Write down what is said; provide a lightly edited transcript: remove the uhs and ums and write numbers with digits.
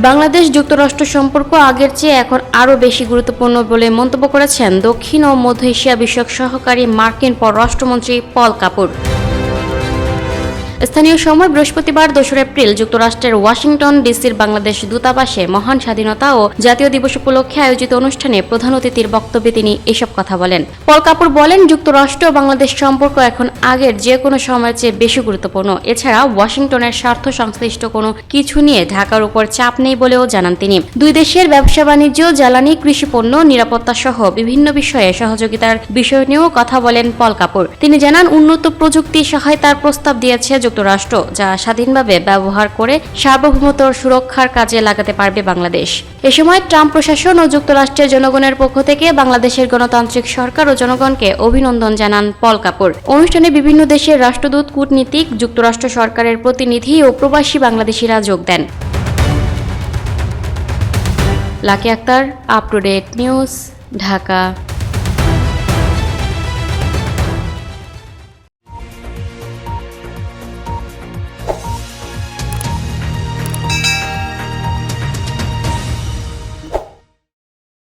বাংলাদেশ যুক্তরাষ্ট্র সম্পর্ক আগের চেয়ে এখন আরও বেশি গুরুত্বপূর্ণ বলে মন্তব্য করেছেন দক্ষিণ ও মধ্য এশিয়া বিষয়ক সহকারী মার্কিন পররাষ্ট্রমন্ত্রী পল কাপুর। স্থানীয় সময় বৃহস্পতিবার ২রা এপ্রিল যুক্তরাষ্ট্রের ওয়াশিংটন ডিসির বাংলাদেশ দূতাবাসে মহান স্বাধীনতা ও জাতীয় দিবস উপলক্ষে আয়োজিত অনুষ্ঠানে প্রধান অতিথির বক্তব্যে তিনি এসব কথা বলেন। পল কাপুর বলেন, যুক্তরাষ্ট্র ও বাংলাদেশ সম্পর্ক এখন আগের যে কোনো সময়ের চেয়ে বেশি গুরুত্বপূর্ণ। এছাড়া ওয়াশিংটনের স্বার্থ সংশ্লিষ্ট কোনো কিছু নিয়ে ঢাকার উপর চাপ নেই বলেও জানান তিনি। দুই দেশের ব্যবসা বাণিজ্য, জ্বালানি, কৃষিপণ্য, নিরাপত্তা সহ বিভিন্ন বিষয়ে সহযোগিতার বিষয় নিয়েও কথা বলেন পল কাপুর। তিনি জানান, উন্নত প্রযুক্তি সহায়তার প্রস্তাব দিয়েছে যুক্তরাষ্ট্র, যা স্বাধীনভাবে ব্যবহার করে সার্বভৌমত্ব সুরক্ষার কাজে লাগাতে পারবে বাংলাদেশ। এ সময় ট্রাম্প প্রশাসন ও যুক্তরাষ্ট্রের জনগণের পক্ষ থেকে বাংলাদেশের গণতান্ত্রিক সরকার ও জনগণকে অভিনন্দন জানান পল কাপুর। অনুষ্ঠানে বিভিন্ন দেশের রাষ্ট্রদূত, কূটনীতিক, যুক্তরাষ্ট্র সরকারের প্রতিনিধি ও প্রবাসী বাংলাদেশিরা যোগ দেন। Lucky Akter, up to date news, Dhaka.